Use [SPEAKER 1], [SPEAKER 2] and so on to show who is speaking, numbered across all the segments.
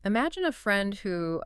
[SPEAKER 1] Imagine a friend who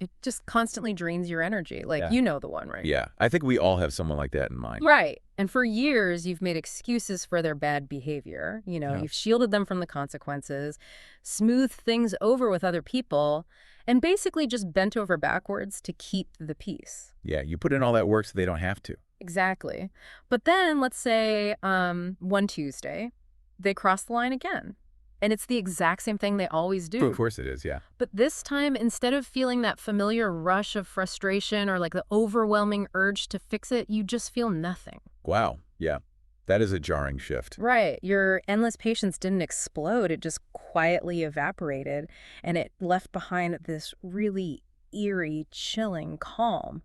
[SPEAKER 1] it just constantly drains your energy. Like,
[SPEAKER 2] Yeah.
[SPEAKER 1] you know the one, right?
[SPEAKER 2] Yeah, I think we all have someone like that in mind.
[SPEAKER 1] Right. And for years, you've made excuses for their bad behavior.
[SPEAKER 2] Yeah.
[SPEAKER 1] You've shielded them from the consequences, smoothed things over with other people, and basically just bent over backwards to keep the peace.
[SPEAKER 2] Yeah, you put in all that work so they don't have to.
[SPEAKER 1] Exactly. But then, let's say one Tuesday, they cross the line again. And it's the exact same thing they always
[SPEAKER 2] Of
[SPEAKER 1] do.
[SPEAKER 2] course it is, yeah.
[SPEAKER 1] But this time, instead of feeling that familiar rush of frustration or like the overwhelming urge to fix it, you just feel nothing.
[SPEAKER 2] Wow, yeah. That is a jarring shift.
[SPEAKER 1] Right. Your endless patience didn't explode. It just quietly evaporated, and it left behind this really eerie, chilling calm.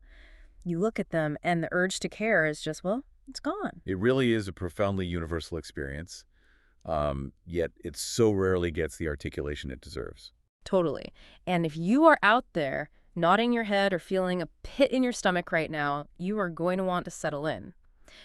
[SPEAKER 1] You look at them, and the urge to care is just, well, it's gone.
[SPEAKER 2] It really is a profoundly universal experience, yet it so rarely gets the articulation it deserves.
[SPEAKER 1] Totally. And if you are out there nodding your head or feeling a pit in your stomach right now, you are going to want to settle in.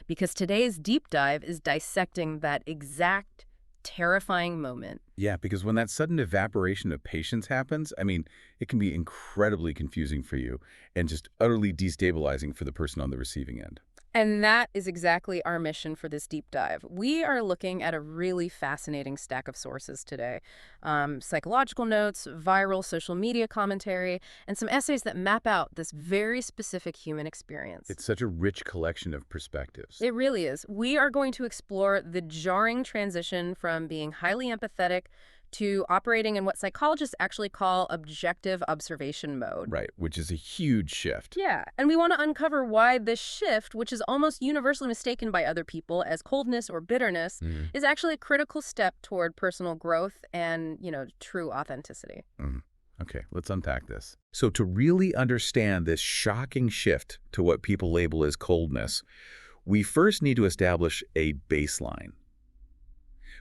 [SPEAKER 1] Because today's deep dive is dissecting that exact terrifying moment.
[SPEAKER 2] Yeah, because when that sudden evaporation of patience happens, I mean, it can be incredibly confusing for you and just utterly destabilizing for the person on the receiving end.
[SPEAKER 1] And that is exactly our mission for this deep dive. We are looking at a really fascinating stack of sources today. Psychological notes, viral social media commentary, and some essays that map out this very specific human experience.
[SPEAKER 2] It's such a rich collection of perspectives.
[SPEAKER 1] It really is. We are going to explore the jarring transition from being highly empathetic to operating in what psychologists actually call objective observation mode.
[SPEAKER 2] Right, which is a huge shift.
[SPEAKER 1] Yeah, and we want to uncover why this shift, which is almost universally mistaken by other people as coldness or bitterness, is actually a critical step toward personal growth and, true authenticity.
[SPEAKER 2] Okay, let's unpack this. So to really understand this shocking shift to what people label as coldness, we first need to establish a baseline.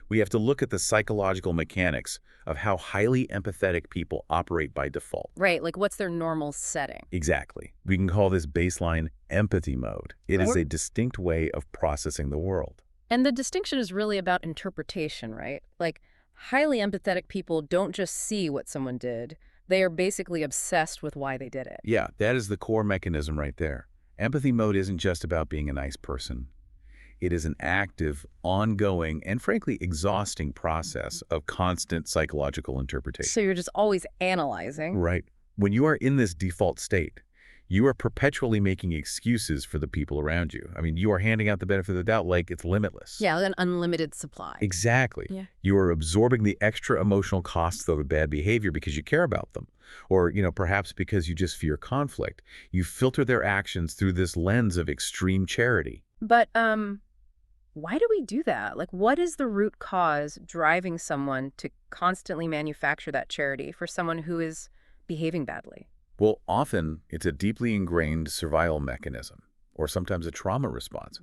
[SPEAKER 2] We have to look at the psychological mechanics of how highly empathetic people operate by default.
[SPEAKER 1] Right, like what's their normal setting?
[SPEAKER 2] Exactly. We can call this baseline empathy mode. It is a distinct way of processing the world.
[SPEAKER 1] And the distinction is really about interpretation, right? Like, highly empathetic people don't just see what someone did. They are basically obsessed with why they did it.
[SPEAKER 2] Yeah, that is the core mechanism right there. Empathy mode isn't just about being a nice person. It is an active, ongoing, and frankly exhausting process of constant psychological interpretation.
[SPEAKER 1] So you're just always analyzing.
[SPEAKER 2] Right. When you are in this default state, you are perpetually making excuses for the people around you. I mean, you are handing out the benefit of the doubt like it's limitless.
[SPEAKER 1] Yeah, like an unlimited supply.
[SPEAKER 2] Exactly.
[SPEAKER 1] Yeah.
[SPEAKER 2] You are absorbing the extra emotional costs of a bad behavior because you care about them. Or, perhaps because you just fear conflict. You filter their actions through this lens of extreme charity.
[SPEAKER 1] But, why do we do that? Like, what is the root cause driving someone to constantly manufacture that charity for someone who is behaving badly?
[SPEAKER 2] Well, often it's a deeply ingrained survival mechanism, or sometimes a trauma response.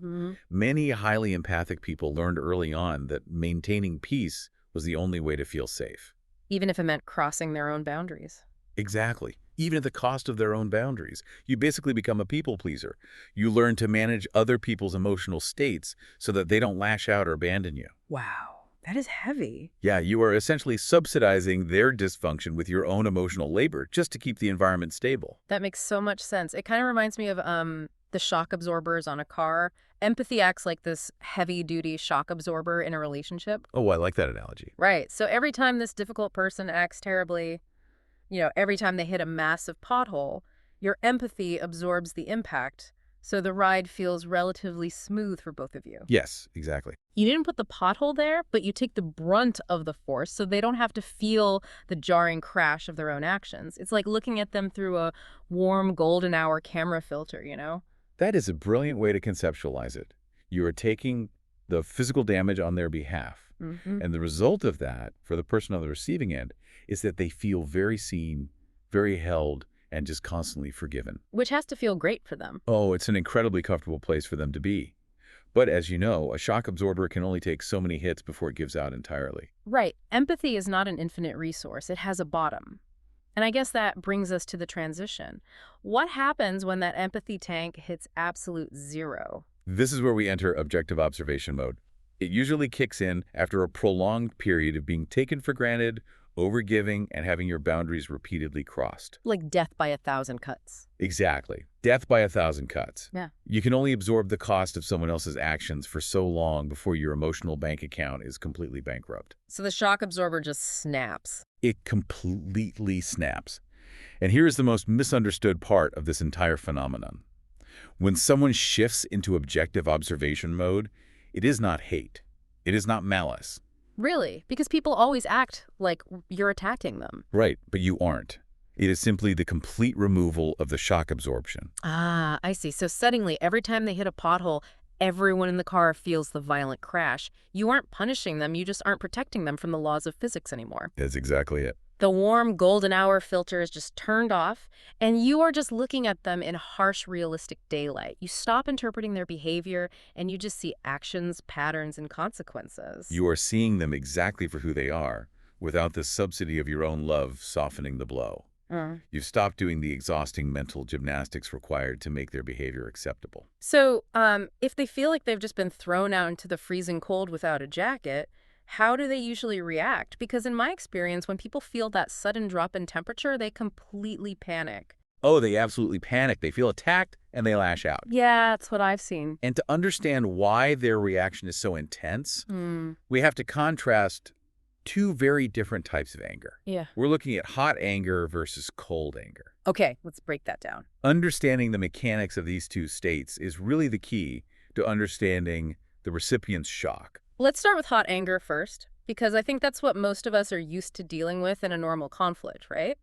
[SPEAKER 2] Many highly empathic people learned early on that maintaining peace was the only way to feel safe.
[SPEAKER 1] Even if it meant crossing their own boundaries.
[SPEAKER 2] Exactly. Even at the cost of their own boundaries. You basically become a people pleaser. You learn to manage other people's emotional states so that they don't lash out or abandon you.
[SPEAKER 1] Wow, that is heavy.
[SPEAKER 2] Yeah, you are essentially subsidizing their dysfunction with your own emotional labor just to keep the environment stable.
[SPEAKER 1] That makes so much sense. It kind of reminds me of the shock absorbers on a car. Empathy acts like this heavy-duty shock absorber in a relationship.
[SPEAKER 2] Oh, I like that analogy.
[SPEAKER 1] Right. So every time this difficult person acts terribly, every time they hit a massive pothole, your empathy absorbs the impact, so the ride feels relatively smooth for both of you.
[SPEAKER 2] Yes, exactly.
[SPEAKER 1] You didn't put the pothole there, but you take the brunt of the force, so they don't have to feel the jarring crash of their own actions. It's like looking at them through a warm golden hour camera filter,
[SPEAKER 2] That is a brilliant way to conceptualize it. You are taking the physical damage on their behalf. And the result of that, for the person on the receiving end, is that they feel very seen, very held, and just constantly forgiven.
[SPEAKER 1] Which has to feel great for them.
[SPEAKER 2] Oh, it's an incredibly comfortable place for them to be. But as you know, a shock absorber can only take so many hits before it gives out entirely.
[SPEAKER 1] Right. Empathy is not an infinite resource. It has a bottom. And I guess that brings us to the transition. What happens when that empathy tank hits absolute zero?
[SPEAKER 2] This is where we enter objective observation mode. It usually kicks in after a prolonged period of being taken for granted, overgiving, and having your boundaries repeatedly crossed.
[SPEAKER 1] Like death by 1,000 cuts.
[SPEAKER 2] Exactly. Death by 1,000 cuts.
[SPEAKER 1] Yeah.
[SPEAKER 2] You can only absorb the cost of someone else's actions for so long before your emotional bank account is completely bankrupt.
[SPEAKER 1] So the shock absorber just snaps.
[SPEAKER 2] It completely snaps. And here's the most misunderstood part of this entire phenomenon. When someone shifts into objective observation mode, it is not hate. It is not malice.
[SPEAKER 1] Really? Because people always act like you're attacking them.
[SPEAKER 2] Right, but you aren't. It is simply the complete removal of the shock absorption.
[SPEAKER 1] Ah, I see. So suddenly, every time they hit a pothole, everyone in the car feels the violent crash. You aren't punishing them, you just aren't protecting them from the laws of physics anymore.
[SPEAKER 2] That's exactly it.
[SPEAKER 1] The warm golden hour filter is just turned off, and you are just looking at them in harsh, realistic daylight. You stop interpreting their behavior, and you just see actions, patterns, and consequences.
[SPEAKER 2] You are seeing them exactly for who they are, without the subsidy of your own love softening the blow. You've stopped doing the exhausting mental gymnastics required to make their behavior acceptable.
[SPEAKER 1] So, if they feel like they've just been thrown out into the freezing cold without a jacket, how do they usually react? Because in my experience, when people feel that sudden drop in temperature, they completely panic.
[SPEAKER 2] Oh, they absolutely panic. They feel attacked, and they lash out.
[SPEAKER 1] Yeah, that's what I've seen.
[SPEAKER 2] And to understand why their reaction is so intense, we have to contrast two very different types of anger.
[SPEAKER 1] Yeah.
[SPEAKER 2] We're looking at hot anger versus cold anger.
[SPEAKER 1] Okay, let's break that down.
[SPEAKER 2] Understanding the mechanics of these two states is really the key to understanding the recipient's shock.
[SPEAKER 1] Let's start with hot anger first, because I think that's what most of us are used to dealing with in a normal conflict, right?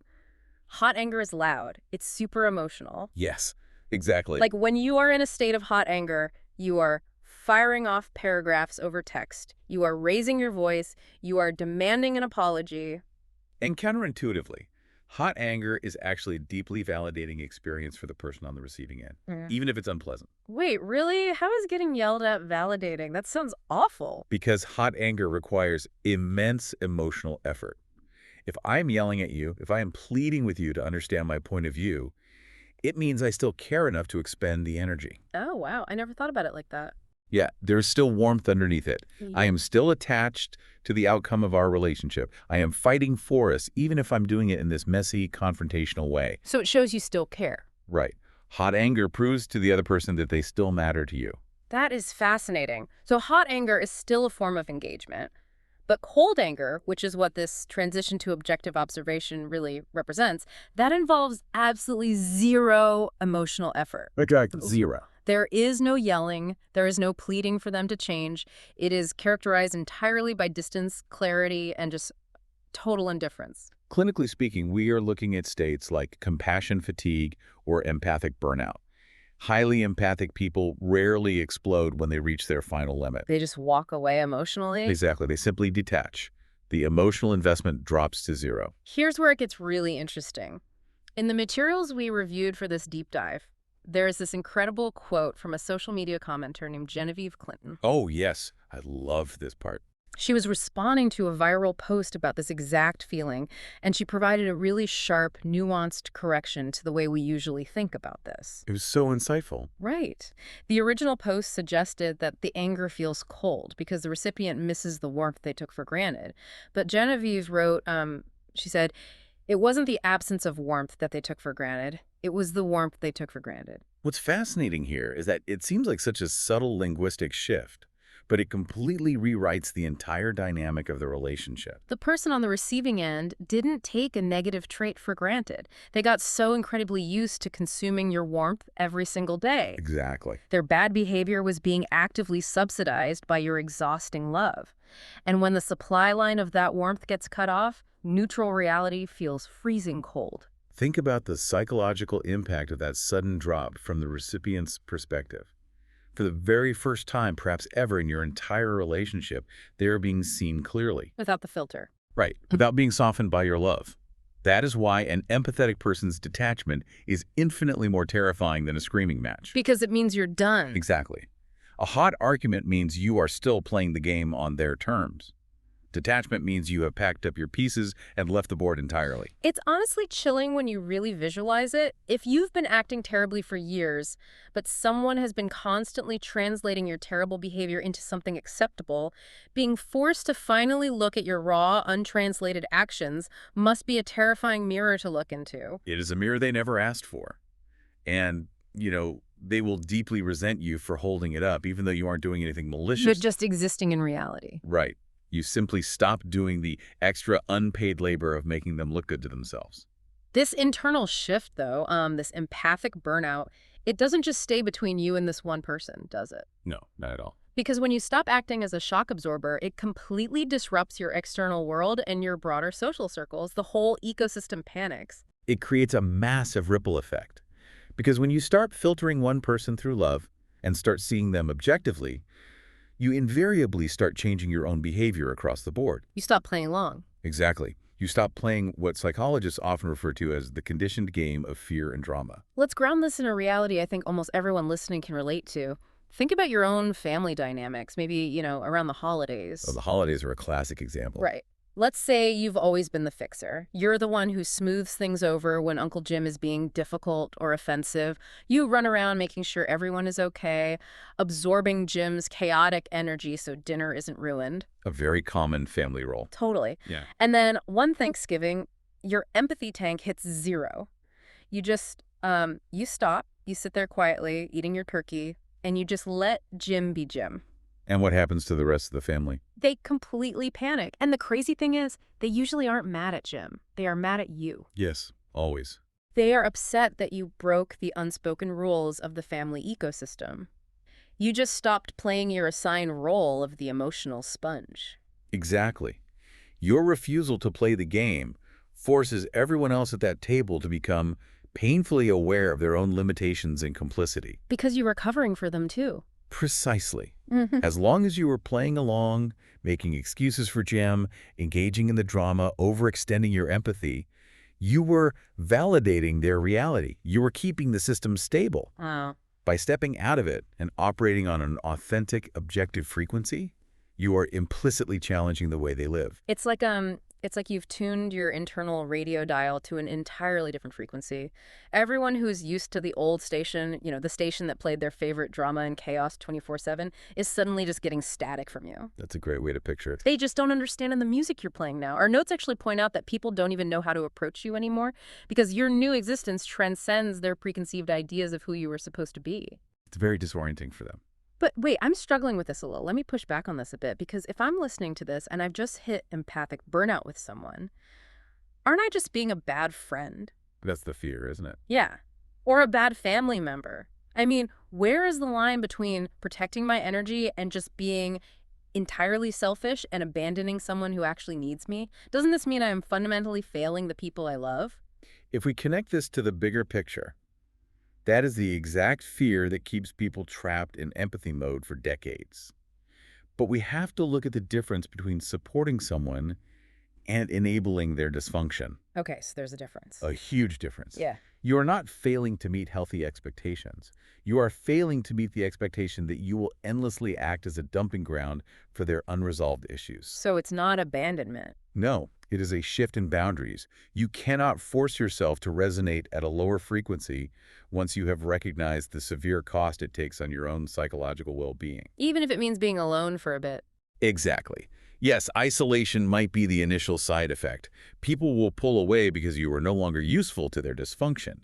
[SPEAKER 1] Hot anger is loud. It's super emotional.
[SPEAKER 2] Yes, exactly.
[SPEAKER 1] Like when you are in a state of hot anger, you are firing off paragraphs over text. You are raising your voice. You are demanding an apology.
[SPEAKER 2] And counterintuitively, hot anger is actually a deeply validating experience for the person on the receiving end, even if it's unpleasant.
[SPEAKER 1] Wait, really? How is getting yelled at validating? That sounds awful.
[SPEAKER 2] Because hot anger requires immense emotional effort. If I'm yelling at you, if I am pleading with you to understand my point of view, it means I still care enough to expend the energy.
[SPEAKER 1] Oh, wow. I never thought about it like that.
[SPEAKER 2] Yeah, there's still warmth underneath it. I am still attached to the outcome of our relationship. I am fighting for us, even if I'm doing it in this messy, confrontational way.
[SPEAKER 1] So it shows you still care.
[SPEAKER 2] Right. Hot anger proves to the other person that they still matter to you.
[SPEAKER 1] That is fascinating. So hot anger is still a form of engagement. But cold anger, which is what this transition to objective observation really represents, that involves absolutely zero emotional effort.
[SPEAKER 2] Exactly. Zero.
[SPEAKER 1] There is no yelling. There is no pleading for them to change. It is characterized entirely by distance, clarity, and just total indifference.
[SPEAKER 2] Clinically speaking, we are looking at states like compassion fatigue or empathic burnout. Highly empathic people rarely explode when they reach their final limit.
[SPEAKER 1] They just walk away emotionally.
[SPEAKER 2] Exactly. They simply detach. The emotional investment drops to zero.
[SPEAKER 1] Here's where it gets really interesting. In the materials we reviewed for this deep dive, there is this incredible quote from a social media commenter named Genevieve Clinton.
[SPEAKER 2] Oh, yes. I love this part.
[SPEAKER 1] She was responding to a viral post about this exact feeling, and she provided a really sharp, nuanced correction to the way we usually think about this.
[SPEAKER 2] It was so insightful.
[SPEAKER 1] Right. The original post suggested that the anger feels cold because the recipient misses the warmth they took for granted. But Genevieve wrote, she said, it wasn't the absence of warmth that they took for granted. It was the warmth they took for granted.
[SPEAKER 2] What's fascinating here is that it seems like such a subtle linguistic shift, but it completely rewrites the entire dynamic of the relationship.
[SPEAKER 1] The person on the receiving end didn't take a negative trait for granted. They got so incredibly used to consuming your warmth every single day.
[SPEAKER 2] Exactly.
[SPEAKER 1] Their bad behavior was being actively subsidized by your exhausting love. And when the supply line of that warmth gets cut off, neutral reality feels freezing cold.
[SPEAKER 2] Think about the psychological impact of that sudden drop from the recipient's perspective. For the very first time, perhaps ever in your entire relationship, they are being seen clearly.
[SPEAKER 1] Without the filter.
[SPEAKER 2] Right, without being softened by your love. That is why an empathetic person's detachment is infinitely more terrifying than a screaming match.
[SPEAKER 1] Because it means you're done.
[SPEAKER 2] Exactly. A hot argument means you are still playing the game on their terms. Detachment means you have packed up your pieces and left the board entirely.
[SPEAKER 1] It's honestly chilling when you really visualize it. If you've been acting terribly for years, but someone has been constantly translating your terrible behavior into something acceptable, being forced to finally look at your raw, untranslated actions must be a terrifying mirror to look into.
[SPEAKER 2] It is a mirror they never asked for. And, they will deeply resent you for holding it up, even though you aren't doing anything
[SPEAKER 1] But
[SPEAKER 2] malicious.
[SPEAKER 1] just existing in reality.
[SPEAKER 2] Right. You simply stop doing the extra unpaid labor of making them look good to themselves.
[SPEAKER 1] This internal shift, though, this empathic burnout, it doesn't just stay between you and this one person, does it?
[SPEAKER 2] No, not at all.
[SPEAKER 1] Because when you stop acting as a shock absorber, it completely disrupts your external world and your broader social circles. The whole ecosystem panics.
[SPEAKER 2] It creates a massive ripple effect. Because when you start filtering one person through love and start seeing them objectively, you invariably start changing your own behavior across the board.
[SPEAKER 1] You stop playing along.
[SPEAKER 2] Exactly. You stop playing what psychologists often refer to as the conditioned game of fear and drama.
[SPEAKER 1] Let's ground this in a reality I think almost everyone listening can relate to. Think about your own family dynamics, maybe, around the holidays.
[SPEAKER 2] Oh, the holidays are a classic example.
[SPEAKER 1] Right. Let's say you've always been the fixer. You're the one who smooths things over when Uncle Jim is being difficult or offensive. You run around making sure everyone is okay, absorbing Jim's chaotic energy so dinner isn't ruined.
[SPEAKER 2] A very common family role.
[SPEAKER 1] Totally.
[SPEAKER 2] Yeah.
[SPEAKER 1] And then one Thanksgiving, your empathy tank hits zero. You just, you stop, you sit there quietly, eating your turkey, and you just let Jim be Jim.
[SPEAKER 2] And what happens to the rest of the family?
[SPEAKER 1] They completely panic. And the crazy thing is, they usually aren't mad at Jim. They are mad at you.
[SPEAKER 2] Yes, always.
[SPEAKER 1] They are upset that you broke the unspoken rules of the family ecosystem. You just stopped playing your assigned role of the emotional sponge.
[SPEAKER 2] Exactly. Your refusal to play the game forces everyone else at that table to become painfully aware of their own limitations and complicity.
[SPEAKER 1] Because you were covering for them, too.
[SPEAKER 2] Precisely. As long as you were playing along, making excuses for Jim, engaging in the drama, overextending your empathy, you were validating their reality. You were keeping the system stable.
[SPEAKER 1] Oh.
[SPEAKER 2] By stepping out of it and operating on an authentic, objective frequency, you are implicitly challenging the way they live.
[SPEAKER 1] It's like you've tuned your internal radio dial to an entirely different frequency. Everyone who's used to the old station, the station that played their favorite drama and chaos 24/7, is suddenly just getting static from you.
[SPEAKER 2] That's a great way to picture it.
[SPEAKER 1] They just don't understand in the music you're playing now. Our notes actually point out that people don't even know how to approach you anymore because your new existence transcends their preconceived ideas of who you were supposed to be.
[SPEAKER 2] It's very disorienting for them.
[SPEAKER 1] But wait, I'm struggling with this a little. Let me push back on this a bit, because if I'm listening to this and I've just hit empathic burnout with someone, aren't I just being a bad friend?
[SPEAKER 2] That's the fear, isn't it?
[SPEAKER 1] Yeah. Or a bad family member. I mean, where is the line between protecting my energy and just being entirely selfish and abandoning someone who actually needs me? Doesn't this mean I am fundamentally failing the people I love?
[SPEAKER 2] If we connect this to the bigger picture, that is the exact fear that keeps people trapped in empathy mode for decades. But we have to look at the difference between supporting someone and enabling their dysfunction.
[SPEAKER 1] Okay, so there's a difference.
[SPEAKER 2] A huge difference.
[SPEAKER 1] Yeah.
[SPEAKER 2] You are not failing to meet healthy expectations. You are failing to meet the expectation that you will endlessly act as a dumping ground for their unresolved issues.
[SPEAKER 1] So it's not abandonment.
[SPEAKER 2] No, it is a shift in boundaries. You cannot force yourself to resonate at a lower frequency once you have recognized the severe cost it takes on your own psychological well-being.
[SPEAKER 1] Even if it means being alone for a bit.
[SPEAKER 2] Exactly. Yes, isolation might be the initial side effect. People will pull away because you are no longer useful to their dysfunction.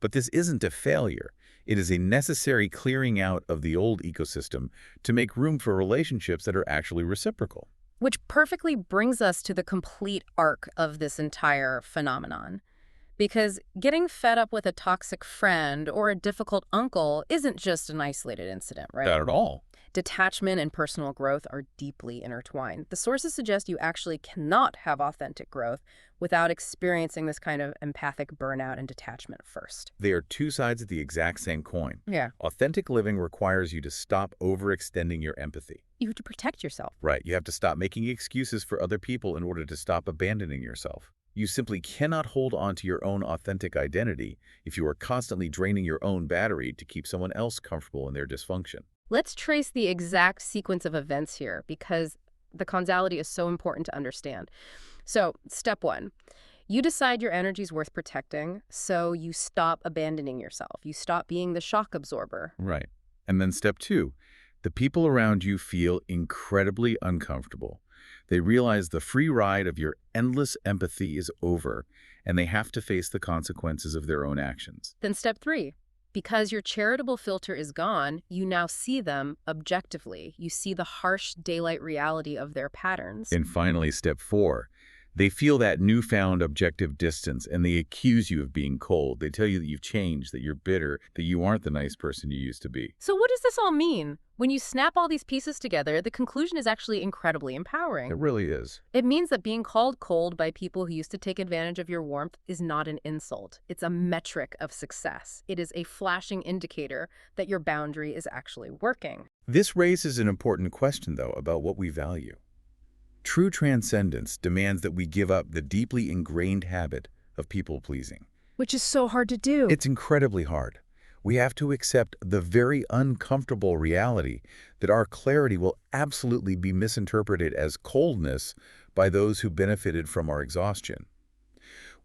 [SPEAKER 2] But this isn't a failure. It is a necessary clearing out of the old ecosystem to make room for relationships that are actually reciprocal.
[SPEAKER 1] Which perfectly brings us to the complete arc of this entire phenomenon. Because getting fed up with a toxic friend or a difficult uncle isn't just an isolated incident, right?
[SPEAKER 2] Not at all.
[SPEAKER 1] Detachment and personal growth are deeply intertwined. The sources suggest you actually cannot have authentic growth without experiencing this kind of empathic burnout and detachment first.
[SPEAKER 2] They are two sides of the exact same coin.
[SPEAKER 1] Yeah.
[SPEAKER 2] Authentic living requires you to stop overextending your empathy.
[SPEAKER 1] You have to protect yourself.
[SPEAKER 2] Right. You have to stop making excuses for other people in order to stop abandoning yourself. You simply cannot hold on to your own authentic identity if you are constantly draining your own battery to keep someone else comfortable in their dysfunction.
[SPEAKER 1] Let's trace the exact sequence of events here, because The causality is so important to understand. So, step one, you decide your energy is worth protecting, so you stop abandoning yourself. You stop being the shock absorber.
[SPEAKER 2] Right. And then step two, the people around you feel incredibly uncomfortable. They realize the free ride of your endless empathy is over, and they have to face the consequences of their own actions.
[SPEAKER 1] Then step three, because your charitable filter is gone, you now see them objectively. You see the harsh daylight reality of their patterns.
[SPEAKER 2] And finally, step four, they feel that newfound objective distance, and they accuse you of being cold. They tell you that you've changed, that you're bitter, that you aren't the nice person you used to be.
[SPEAKER 1] So what does this all mean? When you snap all these pieces together, the conclusion is actually incredibly empowering.
[SPEAKER 2] It really is.
[SPEAKER 1] It means that being called cold by people who used to take advantage of your warmth is not an insult. It's a metric of success. It is a flashing indicator that your boundary is actually working.
[SPEAKER 2] This raises an important question, though, about what we value. True transcendence demands that we give up the deeply ingrained habit of people-pleasing.
[SPEAKER 1] Which is so hard to do.
[SPEAKER 2] It's incredibly hard. We have to accept the very uncomfortable reality that our clarity will absolutely be misinterpreted as coldness by those who benefited from our exhaustion.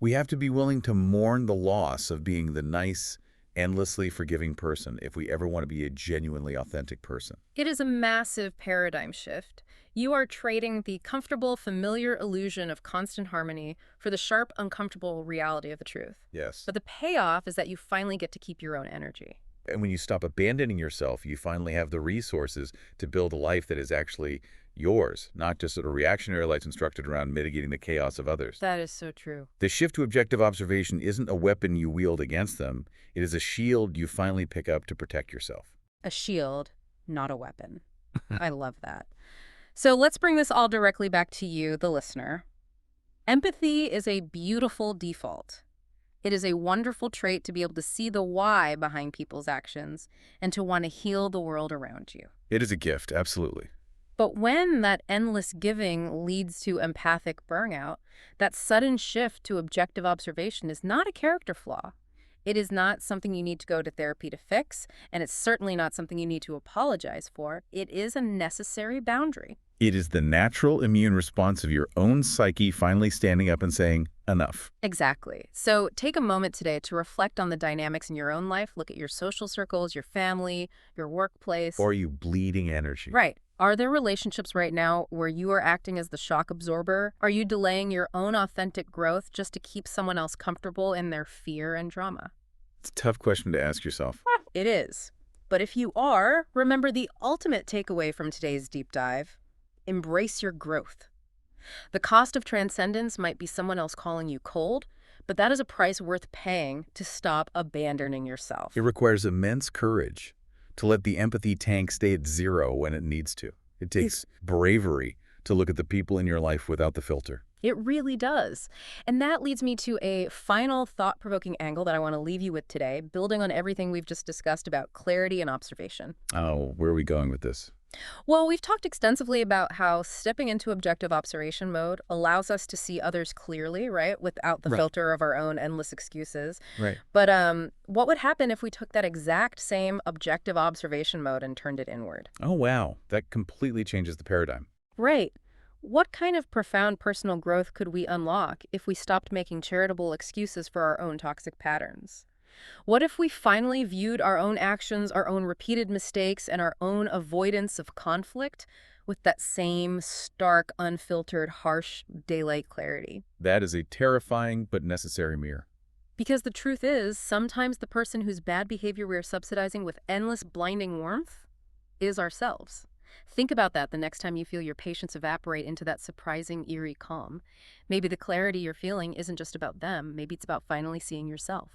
[SPEAKER 2] We have to be willing to mourn the loss of being the nice, endlessly forgiving person if we ever want to be a genuinely authentic person.
[SPEAKER 1] It is a massive paradigm shift. You are trading the comfortable, familiar illusion of constant harmony for the sharp, uncomfortable reality of the truth.
[SPEAKER 2] Yes.
[SPEAKER 1] But the payoff is that you finally get to keep your own energy.
[SPEAKER 2] And when you stop abandoning yourself, you finally have the resources to build a life that is actually yours, not just a reactionary life constructed around mitigating the chaos of others.
[SPEAKER 1] That is so true.
[SPEAKER 2] The shift to objective observation isn't a weapon you wield against them. It is a shield you finally pick up to protect yourself.
[SPEAKER 1] A shield, not a weapon. I love that. So let's bring this all directly back to you, the listener. Empathy is a beautiful default. It is a wonderful trait to be able to see the why behind people's actions and to want to heal the world around you.
[SPEAKER 2] It is a gift, absolutely.
[SPEAKER 1] But when that endless giving leads to empathic burnout, that sudden shift to objective observation is not a character flaw. It is not something you need to go to therapy to fix, and it's certainly not something you need to apologize for. It is a necessary boundary.
[SPEAKER 2] It is the natural immune response of your own psyche finally standing up and saying, enough.
[SPEAKER 1] Exactly. So take a moment today to reflect on the dynamics in your own life. Look at your social circles, your family, your workplace.
[SPEAKER 2] Or you bleeding energy.
[SPEAKER 1] Right. Are there relationships right now where you are acting as the shock absorber? Are you delaying your own authentic growth just to keep someone else comfortable in their fear and drama?
[SPEAKER 2] It's a tough question to ask yourself.
[SPEAKER 1] It is. But if you are, remember the ultimate takeaway from today's deep dive. Embrace your growth. The cost of transcendence might be someone else calling you cold, but that is a price worth paying to stop abandoning yourself.
[SPEAKER 2] It requires immense courage to let the empathy tank stay at zero when it needs to. It takes bravery to look at the people in your life without the filter.
[SPEAKER 1] It really does. And that leads me to a final thought-provoking angle that I want to leave you with today, building on everything we've just discussed about clarity and observation.
[SPEAKER 2] Oh, where are we going with this?
[SPEAKER 1] Well, we've talked extensively about how stepping into objective observation mode allows us to see others clearly, right, without the filter of our own endless excuses.
[SPEAKER 2] Right.
[SPEAKER 1] But what would happen if we took that exact same objective observation mode and turned it inward?
[SPEAKER 2] Oh, wow. That completely changes the paradigm.
[SPEAKER 1] Right. What kind of profound personal growth could we unlock if we stopped making charitable excuses for our own toxic patterns? What if we finally viewed our own actions, our own repeated mistakes, and our own avoidance of conflict with that same stark, unfiltered, harsh daylight clarity?
[SPEAKER 2] That is a terrifying but necessary mirror.
[SPEAKER 1] Because the truth is, sometimes the person whose bad behavior we are subsidizing with endless, blinding warmth is ourselves. Think about that the next time you feel your patience evaporate into that surprising, eerie calm. Maybe the clarity you're feeling isn't just about them. Maybe it's about finally seeing yourself.